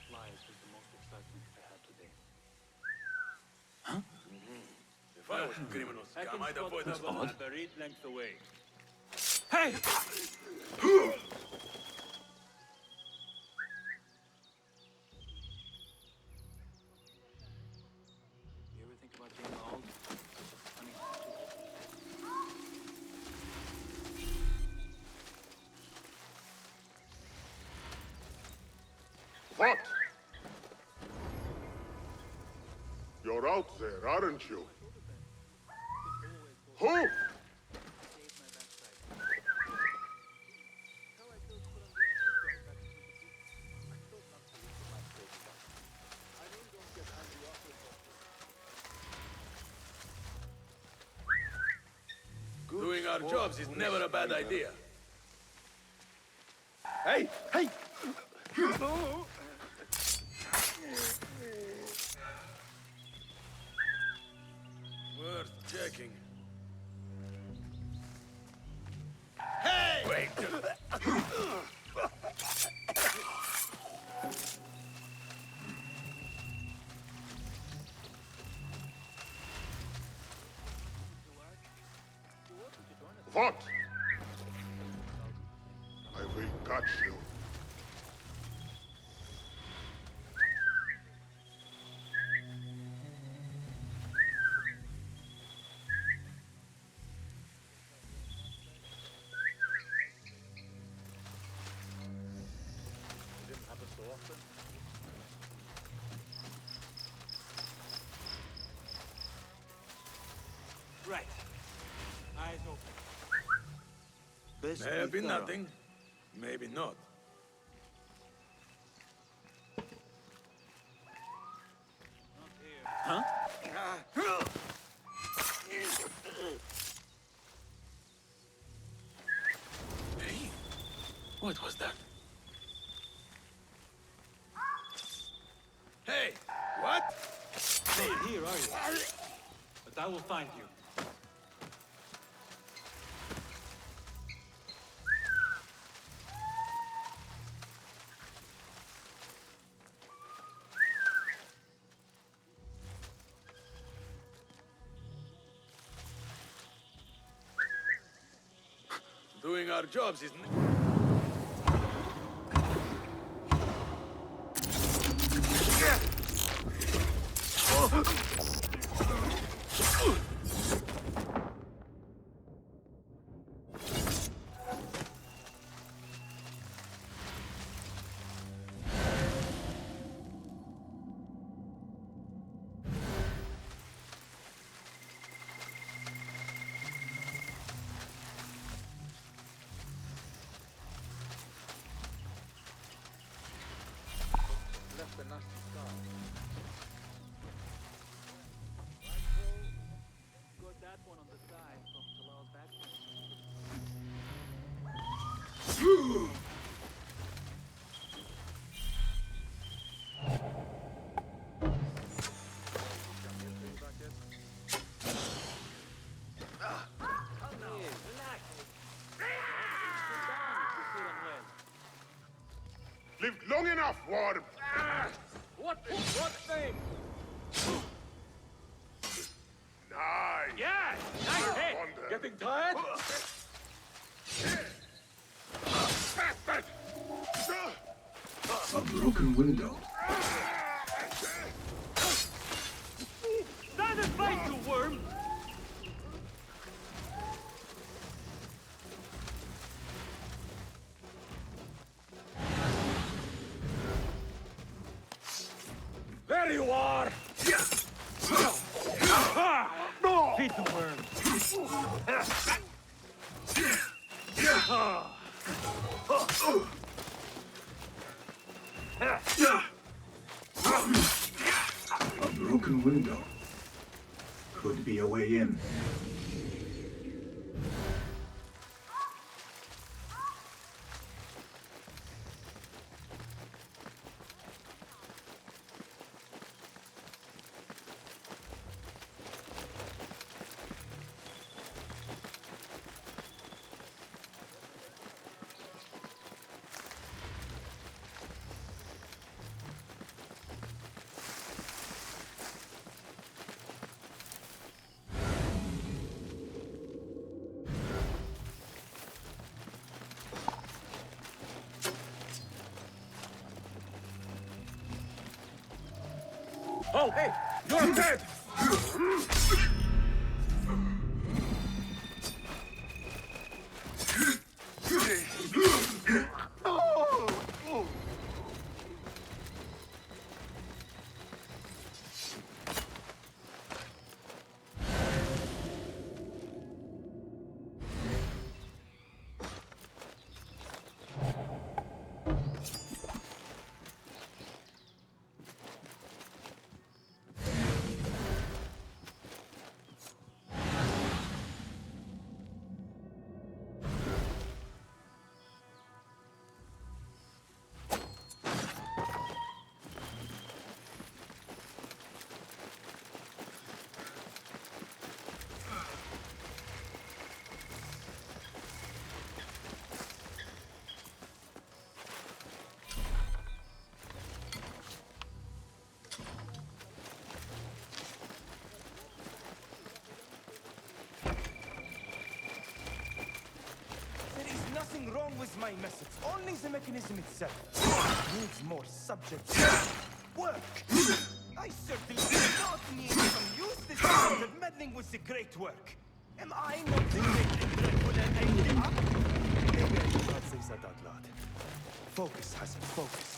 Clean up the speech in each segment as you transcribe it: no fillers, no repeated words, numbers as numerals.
flies was the most excitement I had today. Huh? If I was a criminal scum, I'd avoid that one. A buried length away. Hey! You ever think about being old? Honey, What? You're out there, aren't you? Who? Doing our jobs is never a bad idea. Hey! Hey! Worth checking. Hey! Wait! What? I will catch you. didn't happen so often. Right. Eyes open. Maybe nothing. Maybe not. Not here. Huh? Hey, what was that? Hey, what? Not here, are you? But I will find you. Doing our jobs is... Left a nasty scar. Got that one on the side from Talal's backpack. Lived long enough, Warm. What thing? Nice. Yeah! Nice hit! Wonder. Getting tired? Bastard! A broken window. Stand and fight, you worm! There you are! Feed the worm. A broken window. Could be a way in. Halt! Hey, you're dead! Nothing wrong with my message, only the mechanism itself. Needs more subjects. Work! I certainly do not need some useless amount of meddling with the great work. Am I not the great and dreadful and angry? Maybe I should not say that out loud. Focus, Hassan, focus.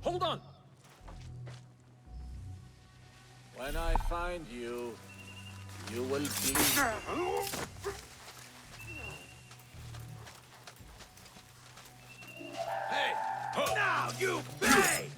Hold on! When I find you, you will bleed. Hey! Now you pay!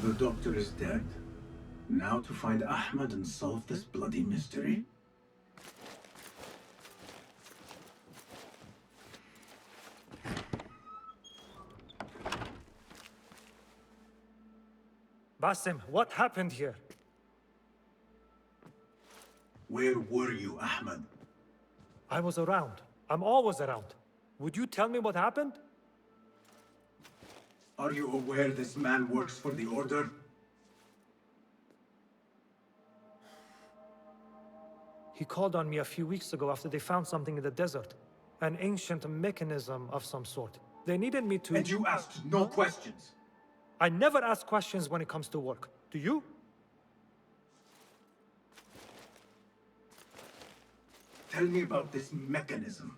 The doctor is dead. Now to find Ahmad and solve this bloody mystery? Basim, what happened here? Where were you, Ahmad? I was around. I'm always around. Would you tell me what happened? Are you aware this man works for the Order? He called on me a few weeks ago after they found something in the desert. An ancient mechanism of some sort. They needed me to... And you asked no questions? I never ask questions when it comes to work. Do you? Tell me about this mechanism.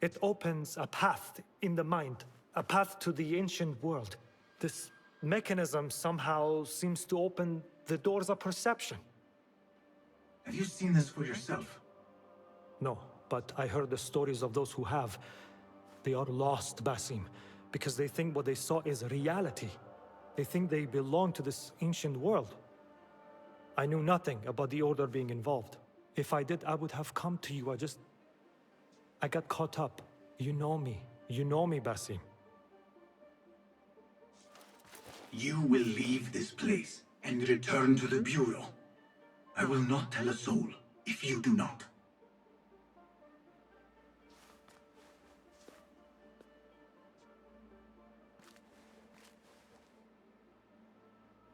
It opens a path in the mind. A path to the ancient world. This mechanism somehow seems to open the doors of perception. Have you seen this for yourself? No, but I heard the stories of those who have. They are lost, Basim, because they think what they saw is reality. They think they belong to this ancient world. I knew nothing about the Order being involved. If I did, I would have come to you. I got caught up. You know me. You know me, Basim. You will leave this place and return to the Bureau. I will not tell a soul if you do not.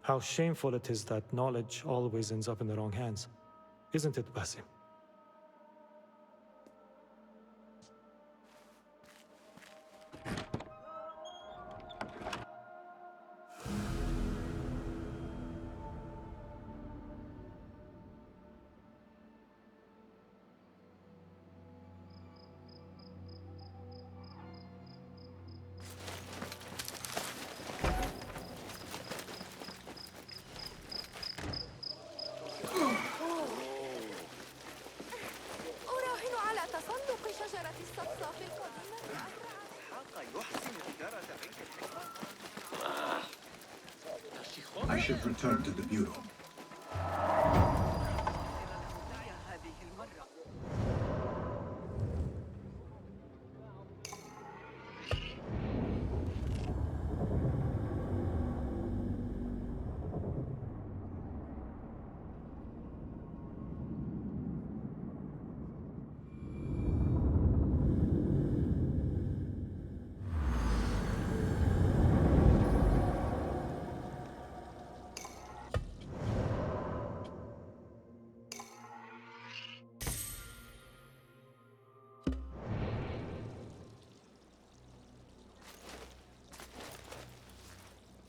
How shameful it is that knowledge always ends up in the wrong hands. Isn't it, Basim? أراهن على تسلق شجرة الصفصاف القديمة. I should return to the Bureau.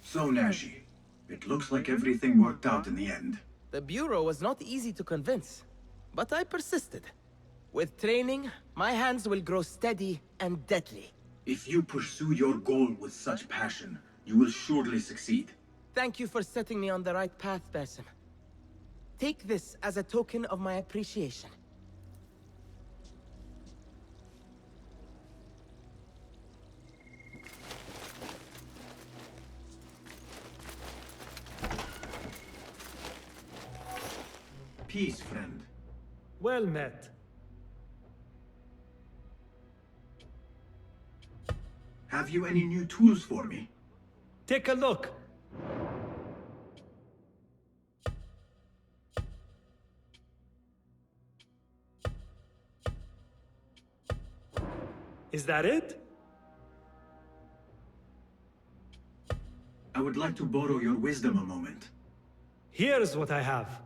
So, Nashi, it looks like everything worked out in the end. The Bureau was not easy to convince, but I persisted. With training, my hands will grow steady and deadly. If you pursue your goal with such passion, you will surely succeed. Thank you for setting me on the right path, Basim. Take this as a token of my appreciation. Peace, friend. Well met. Have you any new tools for me? Take a look. Is that it? I would like to borrow your wisdom a moment. Here's what I have.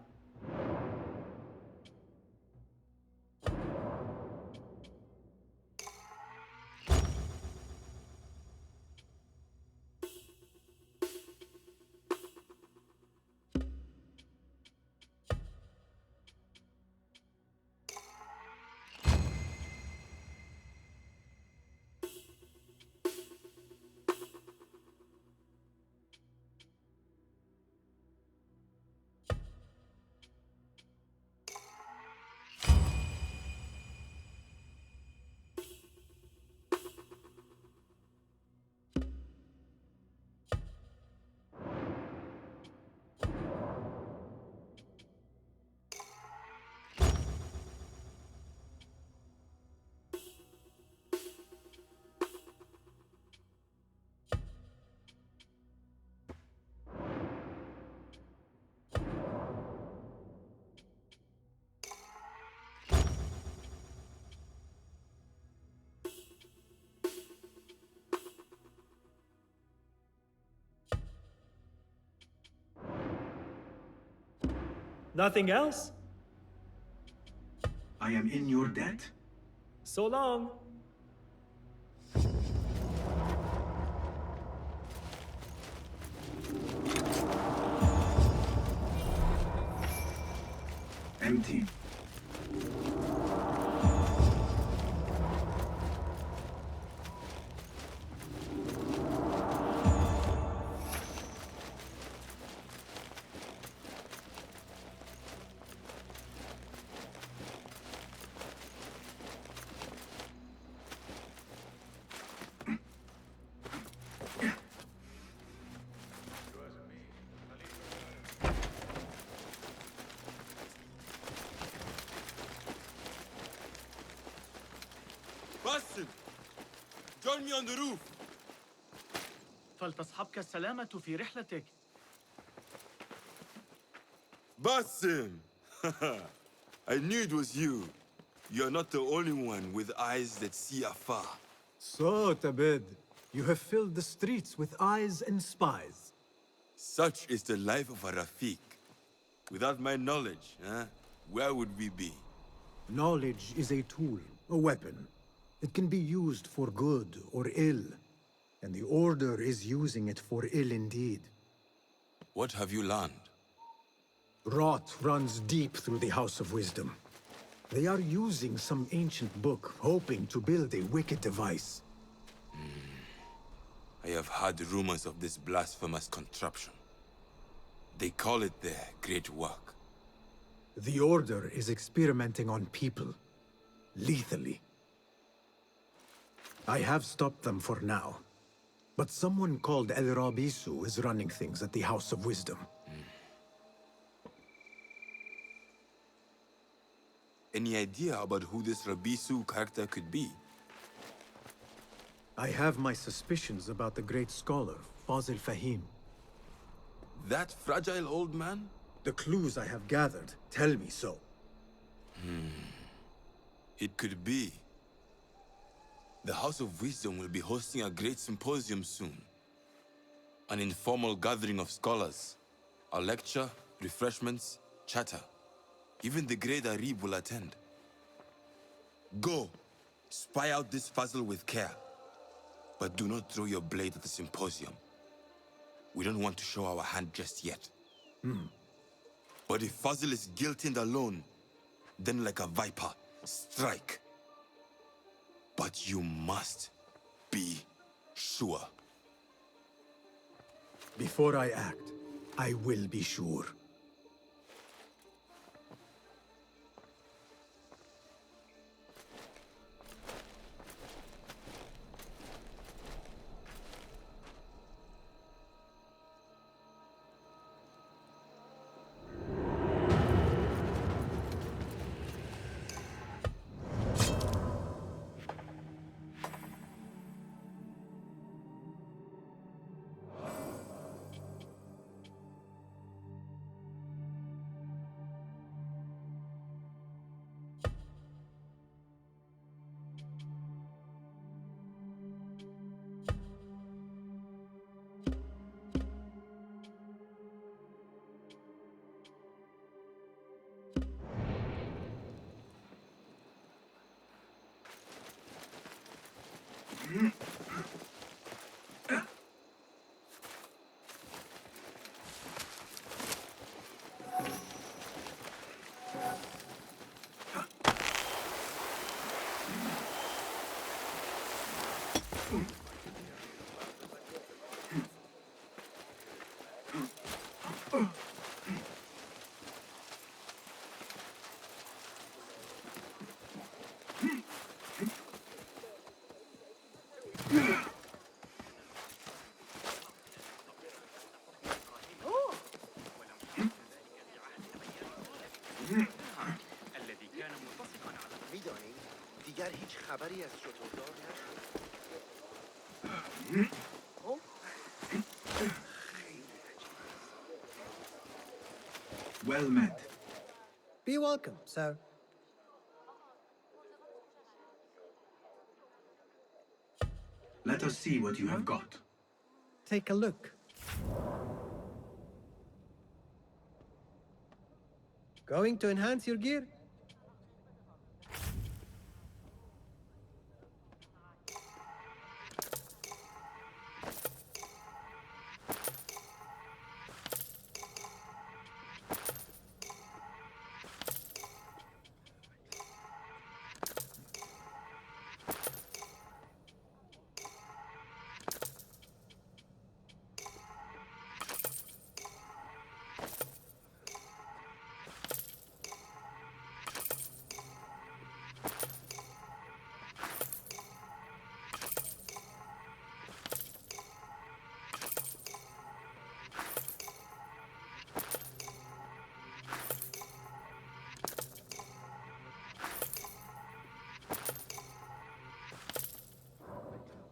Nothing else? I am in your debt. So long. Empty. Basim! Join me on the roof! فلتصحبك السلامة في رحلتك. Basim! I knew it was you. You're not the only one with eyes that see afar. So, Tabid, you have filled the streets with eyes and spies. Such is the life of a Rafiq. Without my knowledge, where would we be? Knowledge is a tool, a weapon. It can be used for good or ill. And the Order is using it for ill indeed. What have you learned? Rot runs deep through the House of Wisdom. They are using some ancient book, hoping to build a wicked device. I have heard rumors of this blasphemous contraption. They call it their great work. The Order is experimenting on people. Lethally. I have stopped them for now. But someone called El Rabisu is running things at the House of Wisdom. Any idea about who this Rabisu character could be? I have my suspicions about the great scholar, Fazil Fahim. That fragile old man? The clues I have gathered tell me so. It could be. The House of Wisdom will be hosting a great symposium soon. An informal gathering of scholars. A lecture, refreshments, chatter. Even the great Arib will attend. Go, spy out this Fazil with care. But do not throw your blade at the symposium. We don't want to show our hand just yet. But if Fazil is guilty and alone, then like a viper, strike. But you must be sure. Before I act, I will be sure. دیگر هیچ خبری از شتردار Well met. Be welcome, sir. Let us see what you have got. Take a look. Going to enhance your gear?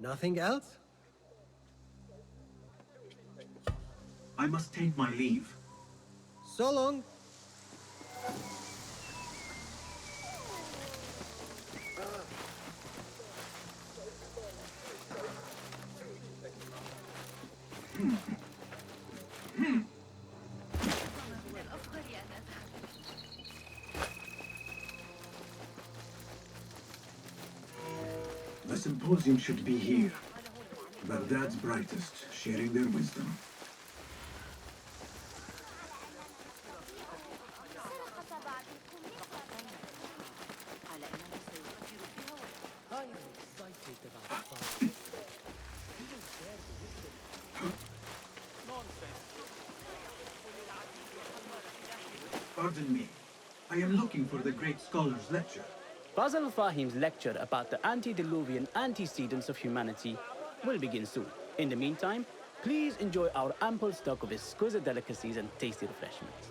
Nothing else? I must take my leave. So long. The Symposium should be here. Baghdad's brightest, sharing their wisdom. Pardon me. I am looking for the great scholar's lecture. Fazil al-Fahim's lecture about the antediluvian antecedents of humanity will begin soon. In the meantime, please enjoy our ample stock of exquisite delicacies and tasty refreshments.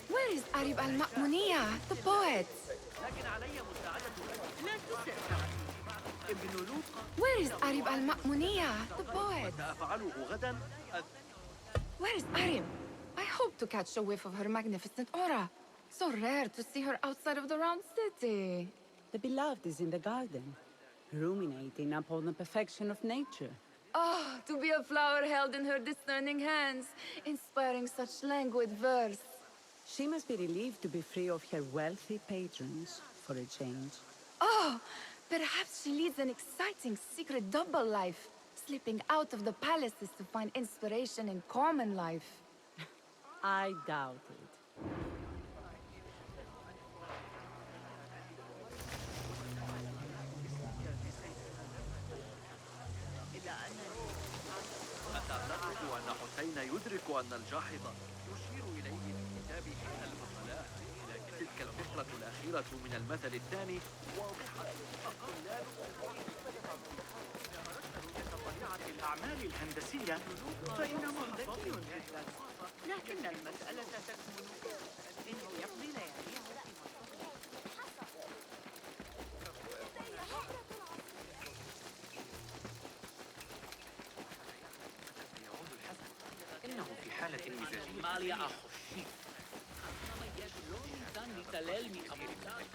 Where is Arib al-Ma'muniya, the poet? Where is Arib al-Ma'muniya, the poet? Where is Arib? I hope to catch a whiff of her magnificent aura. So rare to see her outside of the round city. The beloved is in the garden, ruminating upon the perfection of nature. Oh, to be a flower held in her discerning hands, inspiring such languid verse. She must be relieved to be free of her wealthy patrons, for a change. Oh, perhaps she leads an exciting secret double life, slipping out of the palaces to find inspiration in common life. I doubt it. أتعتقد أن حسين يدرك أن الجاحظ يشير إليه في كتابه المقالات، لكن تلك الفقرة الأخيرة من المثل الثاني واضحة. طبيعة الأعمال الهندسية فإنه ذكي جدا، لكن المسألة تكمن إنه يقضي لياليه إنه في حالة مزاجية. مالي أخو الشيخ. شلون كان يتلل مكملات؟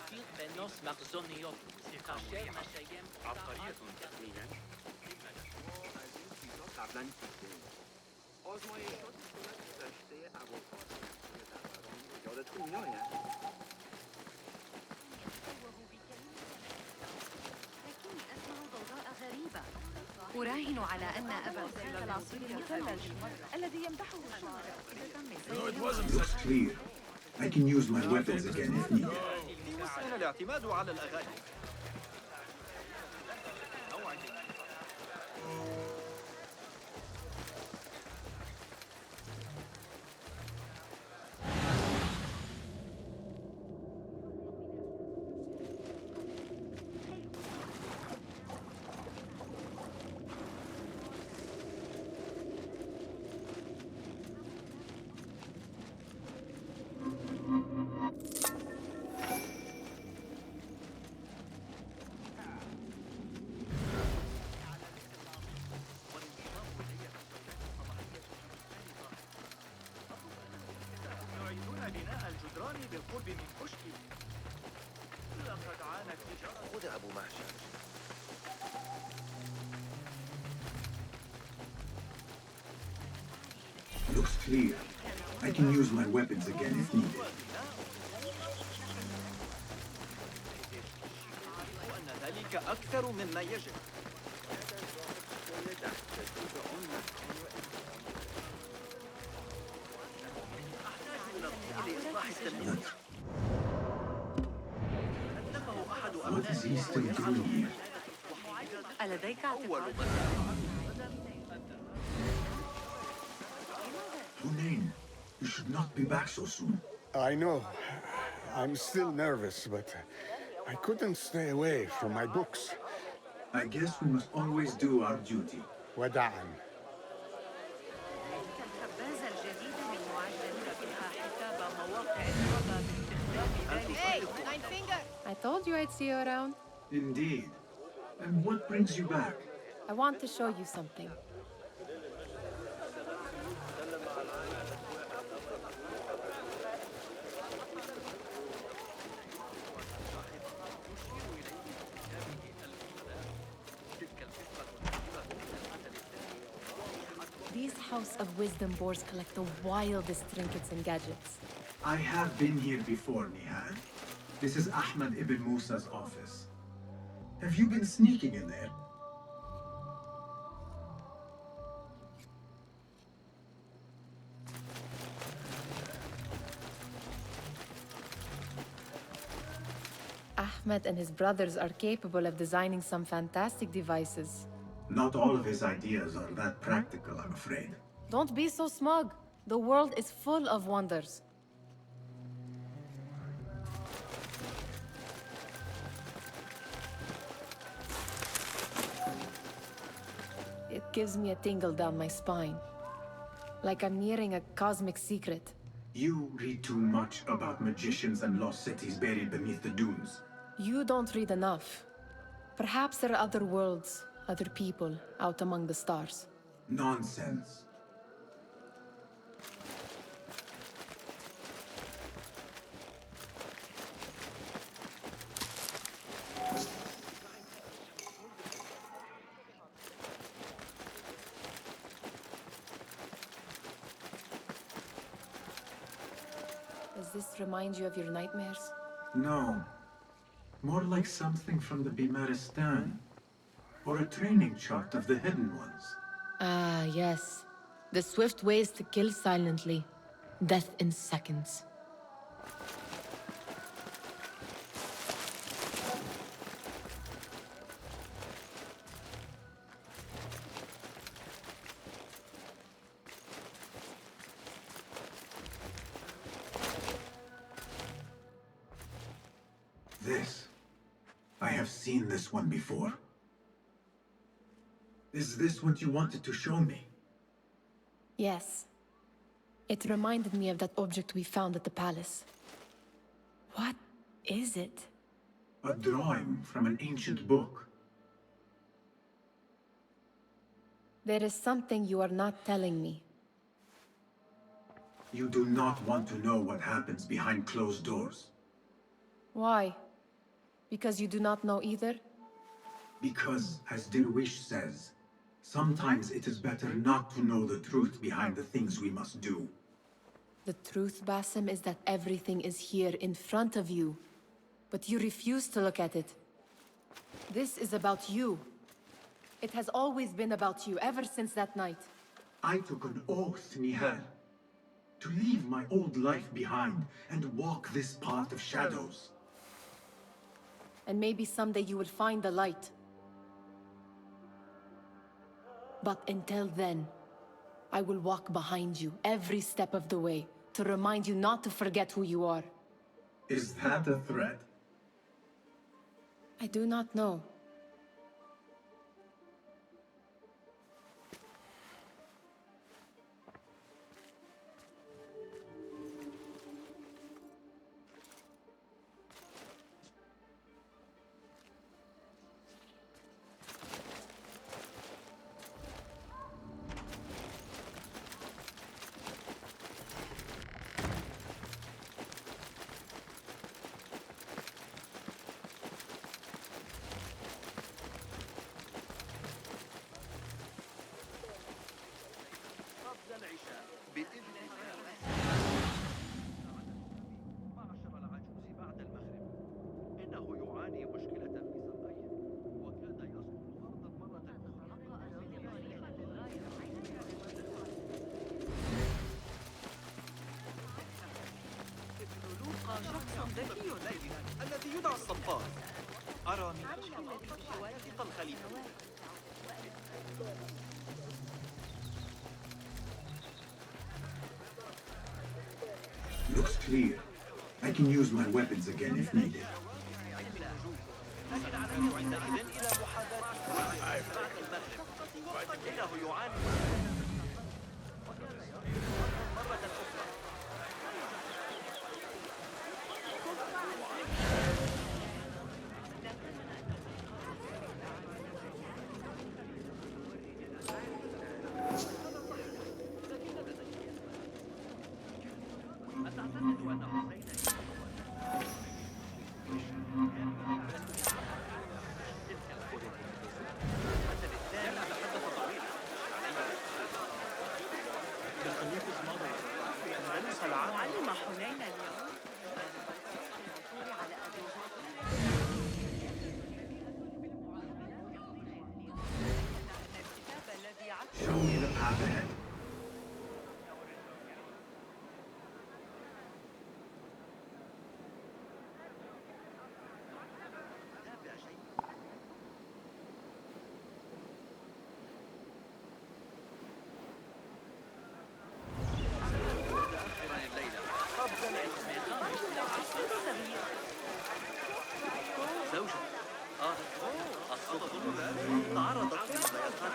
تفيق بنص مخزونيات. كاشير مشايم. عبقرية تقنيا. أراهن على أن أبا الخير العصير المثلج الذي يمدحه الشعراء Looks clear. I can use my weapons again if needed. في وسعنا الاعتماد على الأغاني. بناء الجدران بالقرب من كشك. لقد عانت تجارة. خذ أبو معشر. Clear. I can use my weapons again if needed. وأن ذلك أكثر مما يجب. What is he still doing here? ألديك اعتقاد؟ Hunain, you should not be back so soon. I know. I'm still nervous, but I couldn't stay away from my books. I guess we must always do our duty. وداعا. الخبازة الجديدة من معجل فيها حساب مواقع الرغبة باستخدام Hey, Nine Finger! I told you I'd see you around. Indeed. And what brings you back? I want to show you something. These House of Wisdom boards collect the wildest trinkets and gadgets. I have been here before, Nehal. This is Ahmad ibn Musa's office. Have you been sneaking in there? Ahmed and his brothers are capable of designing some fantastic devices. Not all of his ideas are that practical, I'm afraid. Don't be so smug. The world is full of wonders. It gives me a tingle down my spine. Like I'm nearing a cosmic secret. You read too much about magicians and lost cities buried beneath the dunes. You don't read enough. Perhaps there are other worlds, other people, out among the stars. Nonsense. Does this remind you of your nightmares? No. More like something from the Bimaristan. Or a training chart of the Hidden Ones. Ah, yes. The swift ways to kill silently. Death in seconds. This. I have seen this one before. Is this what you wanted to show me? Yes. It reminded me of that object we found at the palace. What is it? A drawing from an ancient book. There is something you are not telling me. You do not want to know what happens behind closed doors. Why? Because you do not know either? Because, as Dirwish says, sometimes it is better not to know the truth behind the things we must do. The truth, Basim, is that everything is here in front of you. But you refuse to look at it. This is about you. It has always been about you, ever since that night. I took an oath, Nehal, to leave my old life behind and walk this path of shadows. And maybe someday you will find the light. But until then, I will walk behind you every step of the way to remind you not to forget who you are. Is that a threat? I do not know. يعاني مشكلة في ساقيه وكاد يسقط أرضا مرة ابن لوقا شخص ذكي الذي يدعى الصفار. أرى من وثق الخليفة. Looks clear. I can use my weapons again if needed. لكن علي عندئذ إلى محاذاته بعد المغرب إنه يعاني مرة أخرى. أتعتقد أن حسين علم حنين اليوم Show me the path ahead. زوجة الصدفة تعرضت لمضايقات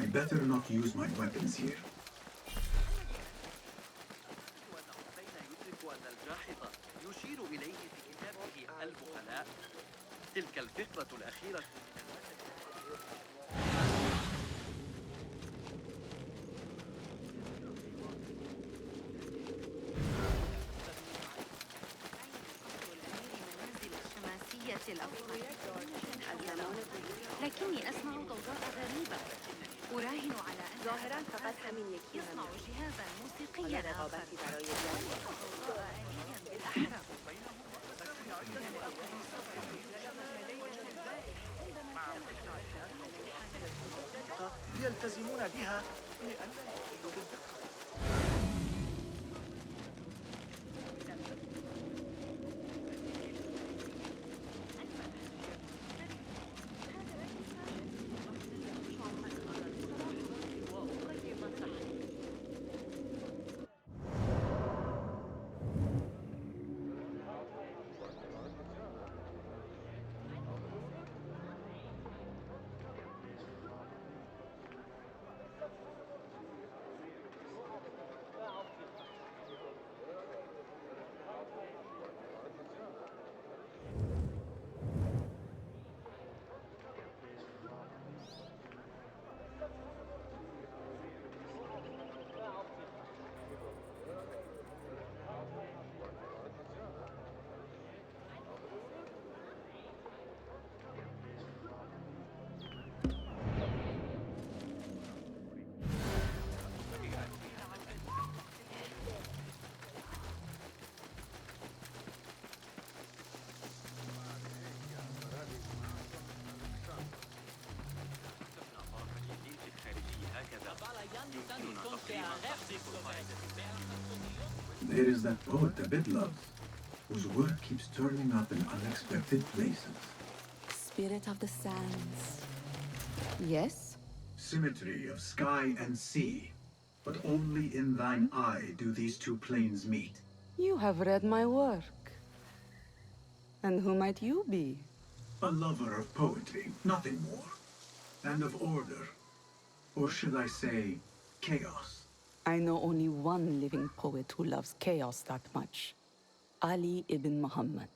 I better not use my weapons here. يدرك أن الجاحظ يشير إليه في كتابه البخلاء. تلك الفقرة الأخيرة من لكني أسمع ضوضاء غريبة. أراهن على أن ظاهرا فقد حمل يسمع جهازا موسيقيا آخر. ضوضاء آليا بالأحرى. يلتزمون بها لئلا يحلوا بالدم. There is that poet Tabid loves, whose work keeps turning up in unexpected places. Spirit of the sands. Yes? Symmetry of sky and sea, but only in thine eye do these two planes meet. You have read my work. And who might you be? A lover of poetry, nothing more. And of order. Or should I say, chaos. I know only one living poet who loves chaos that much. Ali ibn Muhammad.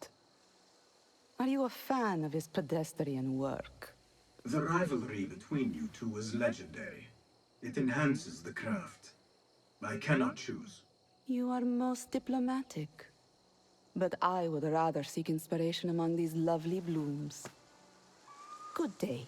Are you a fan of his pedestrian work? The rivalry between you two is legendary. It enhances the craft. I cannot choose. You are most diplomatic. But I would rather seek inspiration among these lovely blooms. Good day.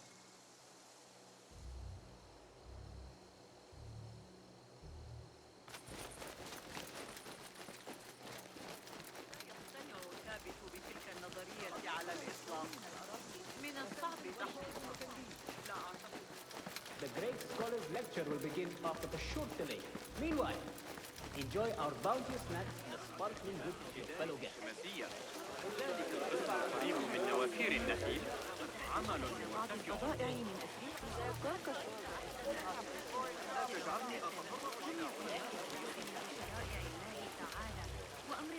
The great scholar's lecture will begin after a short delay. Meanwhile, enjoy our bounteous snacks and a sparkling drink with your fellow guests. ذلك القسم القريب من نوافير النخيل عمل يمتع من أفريقيا ذاك تجعلني أتطرق إلى وأمر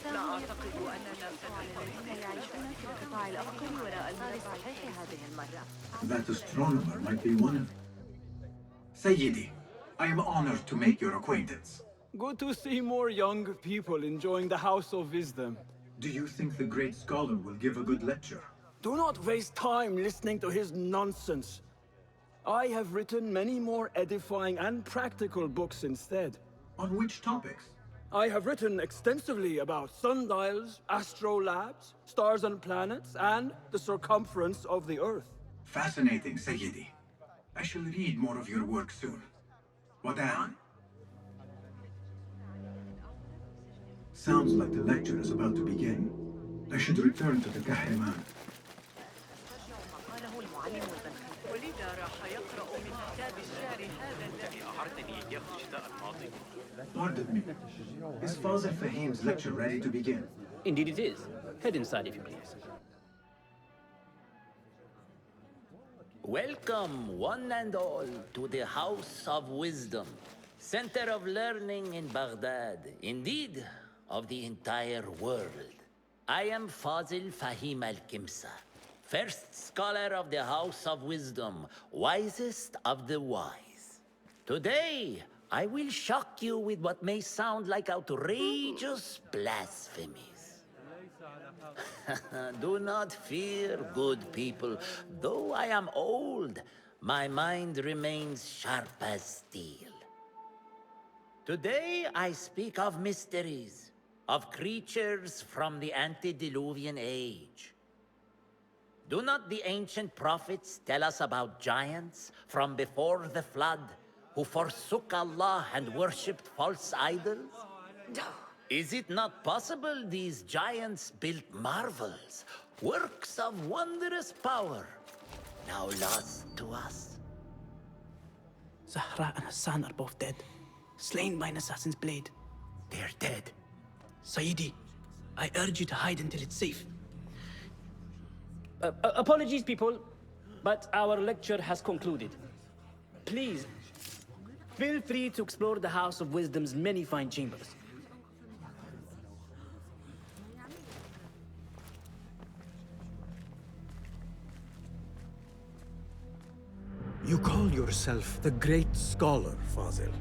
لا أعتقد أننا الذين يعيشون في القطاع الأفقر وراء المياه صحيح هذه المرة. That astronomer might be one of... Sayyidi, I am honored to make your acquaintance. Good to see more young people enjoying the House of Wisdom. Do you think the great scholar will give a good lecture? Do not waste time listening to his nonsense. I have written many more edifying and practical books instead. On which topics? I have written extensively about sundials, astrolabes, stars and planets, and the circumference of the Earth. Fascinating, Sayyidi. I shall read more of your work soon. Wadan. Sounds like the lecture is about to begin. I should return to the Kahraman. ولذا راح يقرأ من كتاب الشعر هذا الذي أعرتني إياه الشتاء الماضي. Pardon me. Is Fazil Fahim's lecture ready to begin? Indeed it is. Head inside if you please. Welcome, one and all, to the House of Wisdom, center of learning in Baghdad, indeed, of the entire world. I am Fazil Fahim al-Kimsa, first scholar of the House of Wisdom, wisest of the wise. Today, I will shock you with what may sound like outrageous blasphemies. Do not fear, good people. Though I am old, my mind remains sharp as steel. Today I speak of mysteries, of creatures from the antediluvian age. Do not the ancient prophets tell us about giants from before the flood who forsook Allah and worshipped false idols? Is it not possible these giants built marvels, works of wondrous power, now lost to us? Zahra and Hassan are both dead, slain by an assassin's blade. They're dead. Sayyidi, I urge you to hide until it's safe. Apologies, people, but our lecture has concluded. Please, feel free to explore the House of Wisdom's many fine chambers. You call yourself the great scholar, Fazil.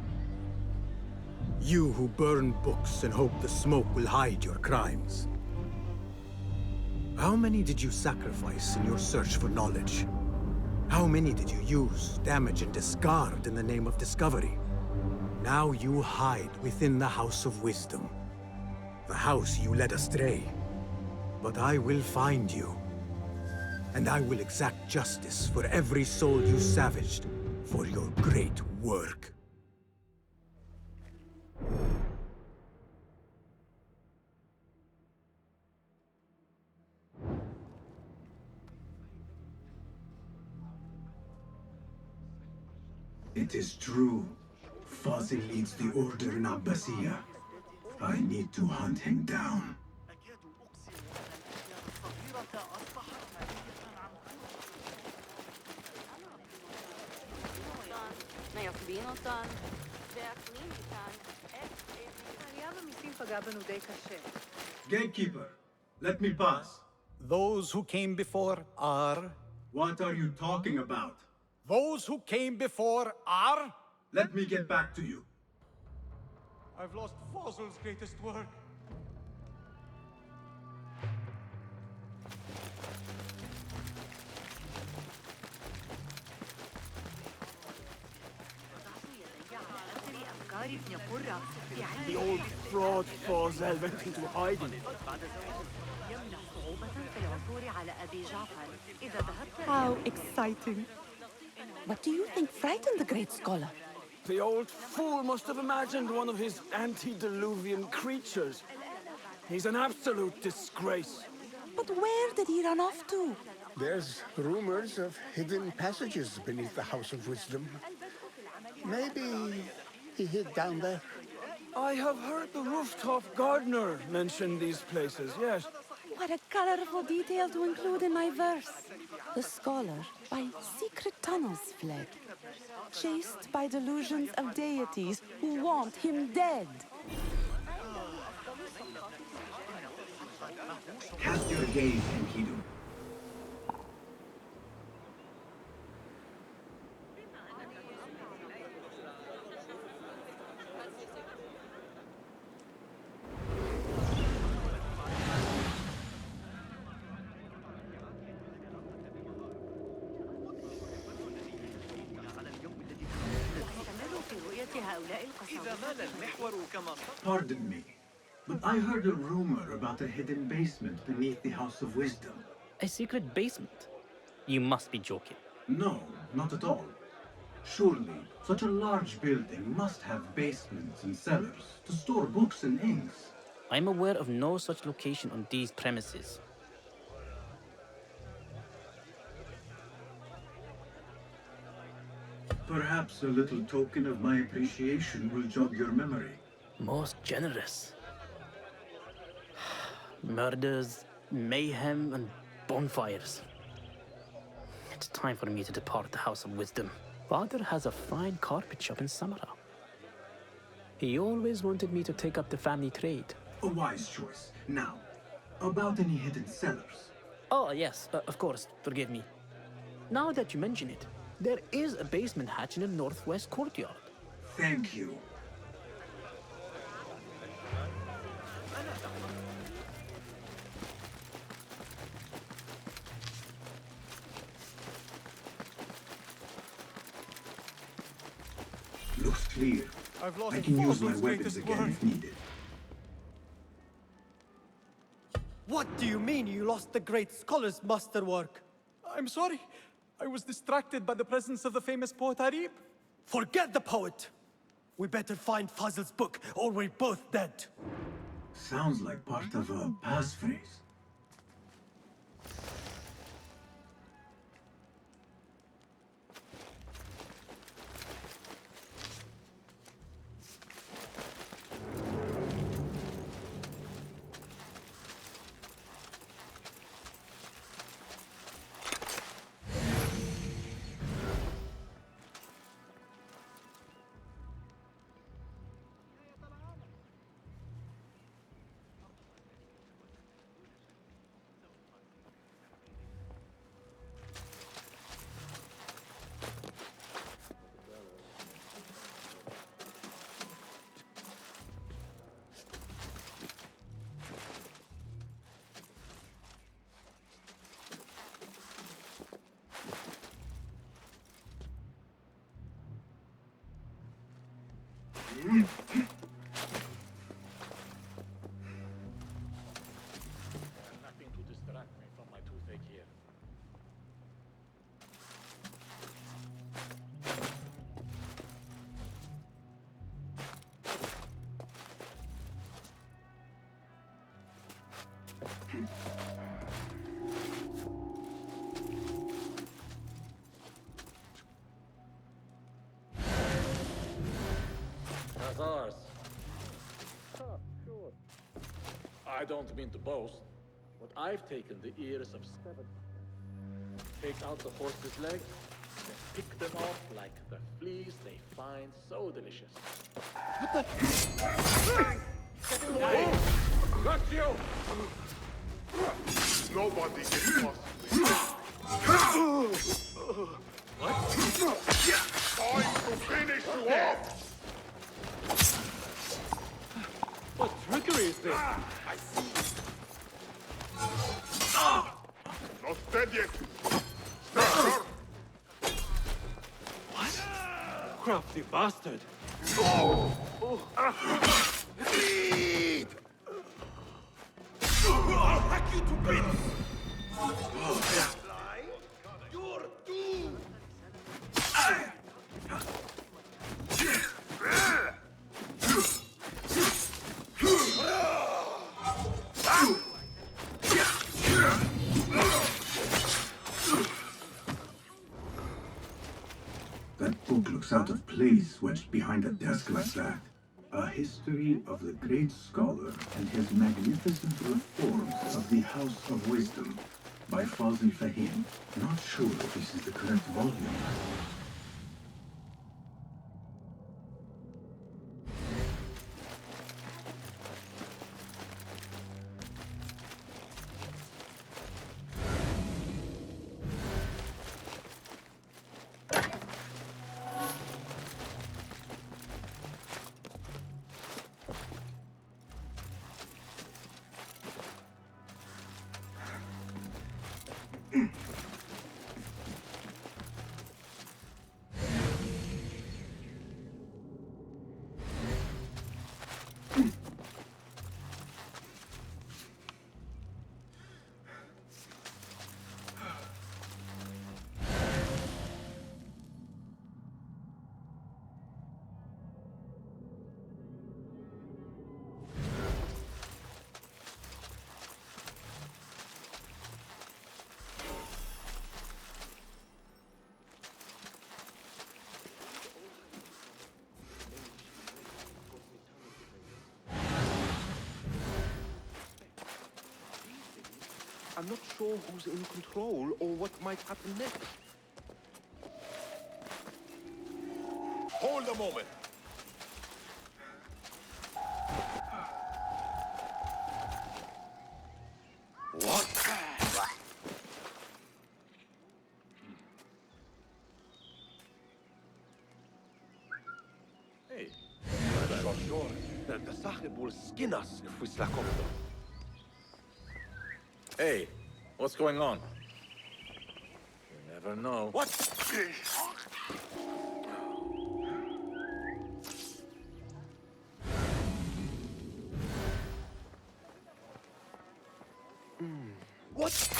You who burn books and hope the smoke will hide your crimes. How many did you sacrifice in your search for knowledge? How many did you use, damage, and discard in the name of discovery? Now you hide within the House of Wisdom. The house you led astray. But I will find you. And I will exact justice for every soul you savaged for your great work. It is true. Fazil leads the order in Abbasiyah. I need to hunt him down. בינותן, והקנים איתן, העלייה במיסים פגעה בנו די קשה. Gatekeeper, let me pass. Those who came before are... What are you talking about? Those who came before are... Let me get back to you. I've lost Fazil's greatest work. The old fraud Fazil went into hiding. How exciting. What do you think frightened the great scholar? The old fool must have imagined one of his antediluvian creatures. He's an absolute disgrace. But where did he run off to? There's rumors of hidden passages beneath the House of Wisdom. Maybe he hid down there. I have heard the rooftop gardener mention these places, yes. What a colorful detail to include in my verse. The scholar by secret tunnels fled, chased by delusions of deities who want him dead. Cast your gaze, Enkidu. Pardon me, but I heard a rumor about a hidden basement beneath the House of Wisdom. A secret basement? You must be joking. No, not at all. Surely, such a large building must have basements and cellars to store books and inks. I'm aware of no such location on these premises. Perhaps a little token of my appreciation will jog your memory. Most generous. Murders, mayhem, and bonfires. It's time for me to depart the House of Wisdom. Father has a fine carpet shop in Samara. He always wanted me to take up the family trade. A wise choice. Now, about any hidden cellars. Oh, yes, of course, forgive me. Now that you mention it, there is a basement hatch in the northwest courtyard. Thank you. Looks clear. I can use my weapons again if needed. What do you mean you lost the great scholar's masterwork? I'm sorry. I was distracted by the presence of the famous poet Arib. Forget the poet! We better find Fazil's book, or we're both dead. Sounds like part of a passphrase. Nothing to distract me from my toothache here. That's ours. Oh, sure. I don't mean to boast, but I've taken the ears of 7. Take out the horse's leg, They pick them off like the fleas they find so delicious. Get away! Got you! Nobody can possibly. What? Time to finish you off! What trickery is this? I see. Not dead yet. Sir! What? Crafty bastard! Bleed! I'll hack you to bits! You're doomed! That book looks out of place wedged behind a desk like that. A history of the great scholar and his magnificent reforms of the House of Wisdom by Fazil. Not sure if this is the correct volume. I'm not sure who's in control or what might happen next. Hold a moment. What? Hey, sure. The Sahib will skin us if we slack off them. Hey, what's going on? You never know. What? What?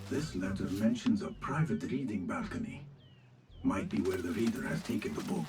This letter mentions a private reading balcony. Might be where the reader has taken the book.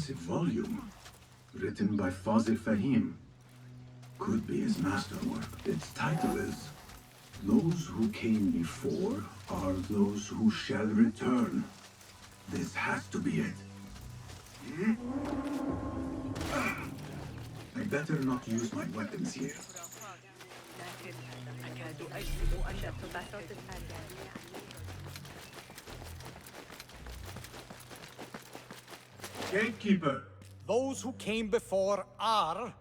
impressive volume, written by Fazil Fahim. Could be his masterwork. Its title is Those Who Came Before Are Those Who Shall Return. This has to be it. I better not use my weapons here. Gatekeeper! Those who came before are...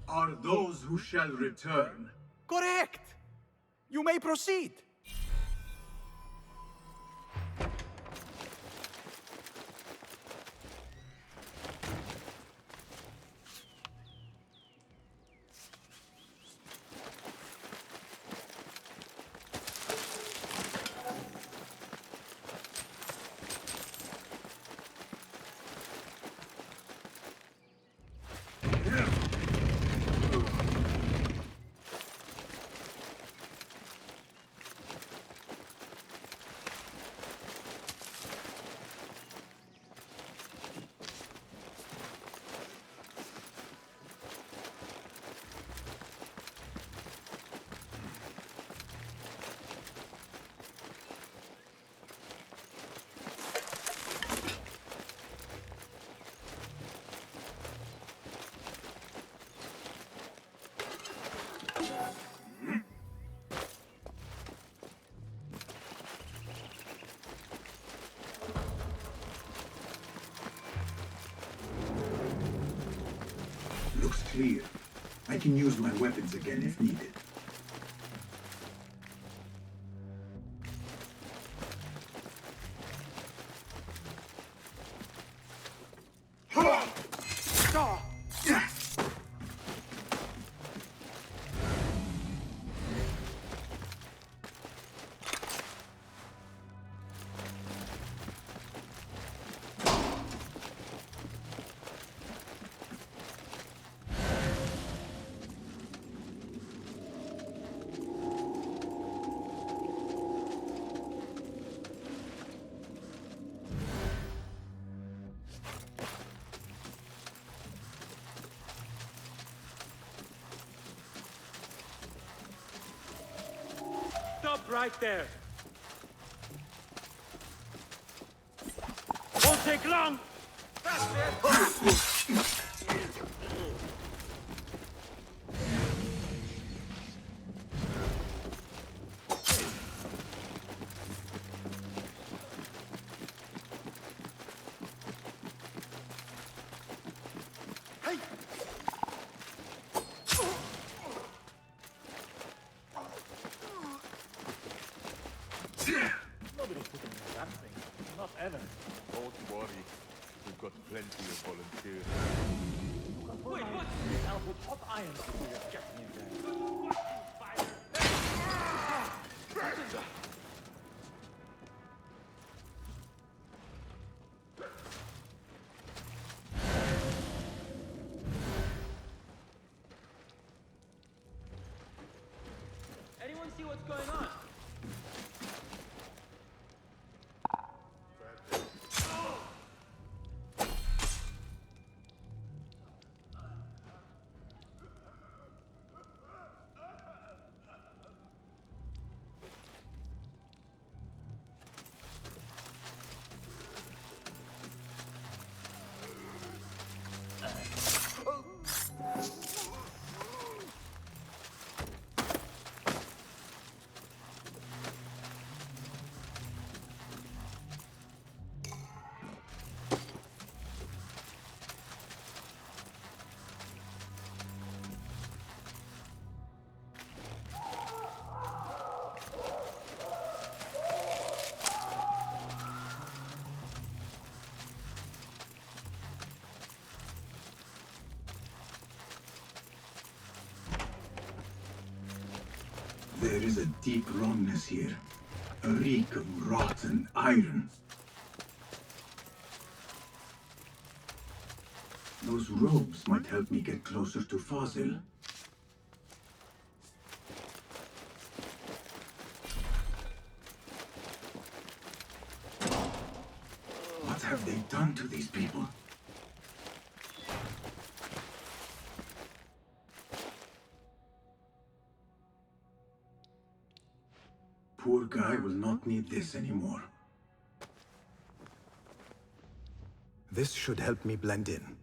Are those who shall return. Correct! You may proceed. Looks clear. I can use my weapons again if needed. Stop right there. Won't take long. Nobody put him in that thing. Not ever. Don't worry. We've got plenty of volunteers. Wait, what? I'll put hot irons through your chutney again. Anyone see what's going on? There is a deep wrongness here. A reek of rotten iron. Those robes might help me get closer to Fazil. have they done to these people? Poor guy will not need this anymore. This should help me blend in.